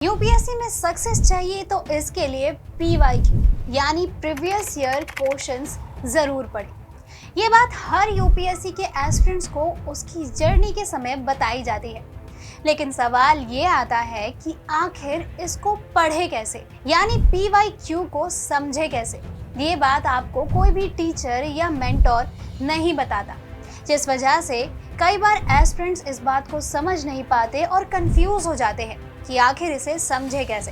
UPSC में success चाहिए तो इसके लिए पीवाईक्यू यानी प्रीवियस ईयर क्वेश्चंस जरूर पढ़ें। ये बात हर यूपीएससी के एस्पिरेंट्स को उसकी जर्नी के समय बताई जाती है, लेकिन सवाल ये आता है कि आखिर इसको पढ़े कैसे, यानी पीवाईक्यू को समझे कैसे। ये बात आपको कोई भी टीचर या मेंटोर नहीं बताता, जिस वजह से कई बार एस्पिरेंट्स इस बात को समझ नहीं पाते और कंफ्यूज हो जाते हैं कि आखिर इसे समझे कैसे।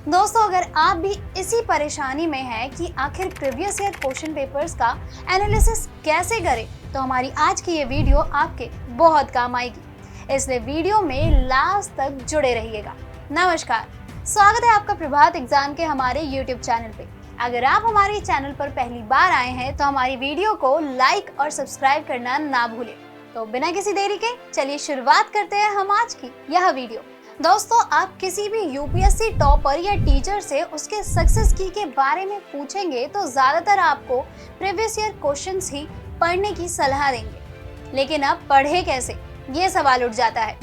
दोस्तों, अगर आप भी इसी परेशानी में हैं कि आखिर प्रीवियस ईयर क्वेश्चन पेपर्स का एनालिसिस कैसे करें, तो हमारी आज की ये वीडियो आपके बहुत काम आएगी, इसलिए वीडियो में लास्ट तक जुड़े रहिएगा। नमस्कार, स्वागत है आपका प्रभात एग्जाम के हमारे यूट्यूब चैनल पे। अगर आप हमारे चैनल पर पहली बार आए हैं तो हमारी वीडियो को लाइक और सब्सक्राइब करना ना भूलें। तो बिना किसी देरी के चलिए शुरुआत करते हैं हम आज की यह वीडियो। दोस्तों, आप किसी भी यूपीएससी टॉपर या टीचर से उसके सक्सेस की के बारे में पूछेंगे तो ज्यादातर आपको प्रीवियस ईयर क्वेश्चंस ही पढ़ने की सलाह देंगे, लेकिन अब पढ़े कैसे, ये सवाल उठ जाता है।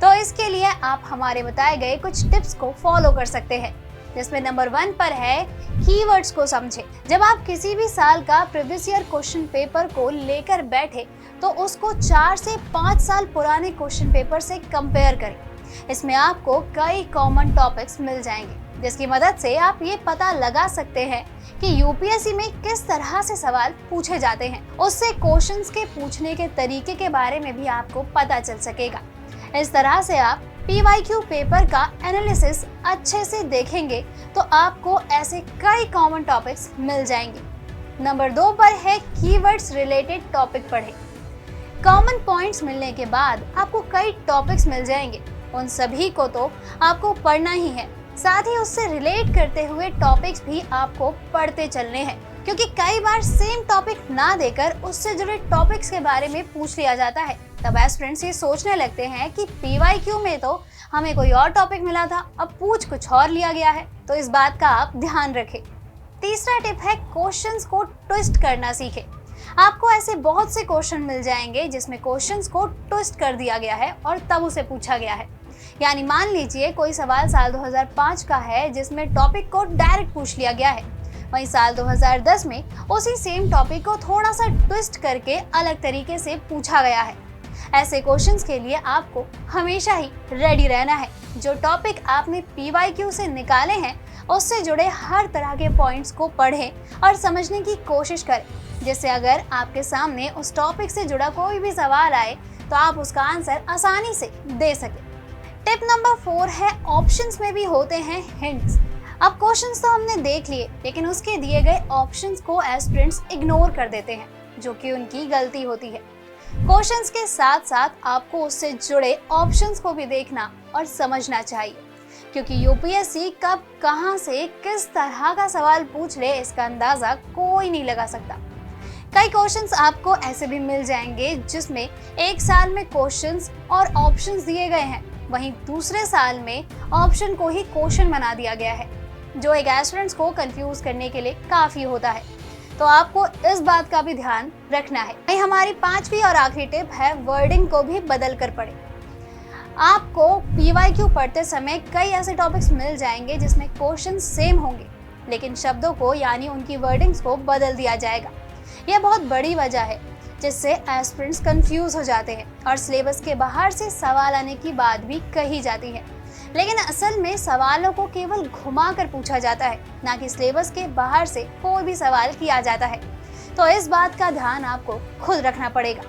तो इसके लिए आप हमारे बताए गए कुछ टिप्स को फॉलो कर सकते हैं, जिसमें नंबर 1 पर है कीवर्ड्स को समझें। जब आप किसी भी साल का प्रीवियस ईयर क्वेश्चन पेपर को लेकर बैठे तो उसको 4 से 5 साल पुराने क्वेश्चन पेपर से कंपेयर करें। इसमें आपको कई कॉमन टॉपिक्स मिल जाएंगे, जिसकी मदद से आप ये पता लगा सकते हैं कि यूपीएससी में किस तरह से सवाल पूछे जाते हैं। उससे क्वेश्चंस के पूछने के तरीके के बारे में भी आपको पता चल सकेगा। इस तरह से आप पीवाईक्यू पेपर का एनालिसिस अच्छे से देखेंगे तो आपको ऐसे कई कॉमन टॉपिक्स मिल जाएंगे। नंबर 2 पर है कीवर्ड्स रिलेटेड टॉपिक पढ़ें। कॉमन पॉइंट्स मिलने के बाद आपको कई टॉपिक्स मिल जाएंगे, उन सभी को तो आपको पढ़ना ही है, साथ ही उससे रिलेट करते हुए टॉपिक्स भी आपको पढ़ते चलने हैं, क्योंकि कई बार सेम टॉपिक ना देकर उससे जुड़े टॉपिक्स के बारे में पूछ लिया जाता है। तब एस्पिरेंट्स ये सोचने लगते हैं कि पीवाईक्यू में तो हमें कोई और टॉपिक मिला था, अब पूछ कुछ और लिया गया है। तो इस बात का आप ध्यान रखें। तीसरा टिप है क्वेश्चंस को ट्विस्ट करना सीखें। आपको ऐसे बहुत से क्वेश्चन मिल जाएंगे जिसमें क्वेश्चंस को ट्विस्ट कर दिया गया है और तब उसे पूछा गया है। यानी मान लीजिए कोई सवाल साल 2005 का है जिसमें टॉपिक को डायरेक्ट पूछ लिया गया है, वहीं साल 2010 में उसी सेम टॉपिक को थोड़ा सा ट्विस्ट करके अलग तरीके से पूछा गया है। ऐसे क्वेश्चंस के लिए आपको हमेशा ही रेडी रहना है। जो टॉपिक आपने पीवाईक्यू से निकाले हैं उससे जुड़े हर तरह के पॉइंट्स को पढ़ें और समझने की कोशिश करें, जिससे अगर आपके सामने उस टॉपिक से जुड़ा कोई भी सवाल आए तो आप उसका आंसर आसानी से दे सकें। टिप नंबर 4 है ऑप्शंस में भी होते हैं हिंट्स। अब क्वेश्चंस तो हमने देख लिए, लेकिन उसके दिए गए ऑप्शंस को एस्पिरेंट्स इग्नोर कर देते हैं, जो कि उनकी गलती होती है। क्वेश्चंस के साथ साथ आपको उससे जुड़े ऑप्शंस को भी देखना और समझना चाहिए, क्योंकि यूपीएससी कब कहां से किस तरह का सवाल पूछ ले इसका अंदाजा कोई नहीं लगा सकता। कई क्वेश्चंस आपको ऐसे भी मिल जाएंगे जिसमें एक साल में क्वेश्चंस और ऑप्शंस दिए गए हैं, वहीं दूसरे साल में ऑप्शन को ही क्वेश्चन बना दिया गया है, जो एक एस्पिरेंट्स को कंफ्यूज करने के लिए काफी होता है। तो आपको इस बात का भी ध्यान रखना है। हमारी 5वीं और आखिरी टिप है वर्डिंग को भी बदल कर पढ़ें। आपको पीवाईक्यू पढ़ते समय कई ऐसे टॉपिक्स मिल जाएंगे जिसमें क्वेश्चन सेम होंगे, लेकिन शब्दों को यानी उनकी वर्डिंग्स को बदल दिया जाएगा। यह बहुत बड़ी वजह है जिससे एस्पिरेंट्स कंफ्यूज हो जाते हैं और सिलेबस के बाहर से सवाल आने की बात भी कही जाती है, लेकिन असल में सवालों को केवल घुमा कर पूछा जाता है, ना कि सिलेबस के बाहर से कोई भी सवाल किया जाता है। तो इस बात का ध्यान आपको खुद रखना पड़ेगा।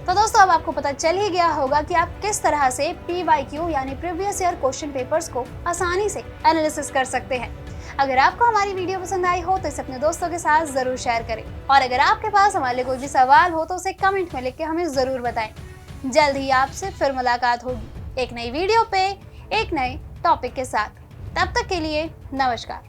तो दोस्तों, अब आपको पता चल ही गया होगा कि आप किस तरह से पीवाईक्यू यानी प्रीवियस ईयर क्वेश्चन पेपर्स को आसानी से एनालिसिस कर सकते हैं। अगर आपको हमारी वीडियो पसंद आई हो तो इसे अपने दोस्तों के साथ जरूर शेयर करें, और अगर आपके पास हमारे लिए कोई भी सवाल हो तो उसे कमेंट में लिख के हमें जरूर बताएं। जल्द ही आपसे फिर मुलाकात होगी एक नई वीडियो पे एक नए टॉपिक के साथ। तब तक के लिए नमस्कार।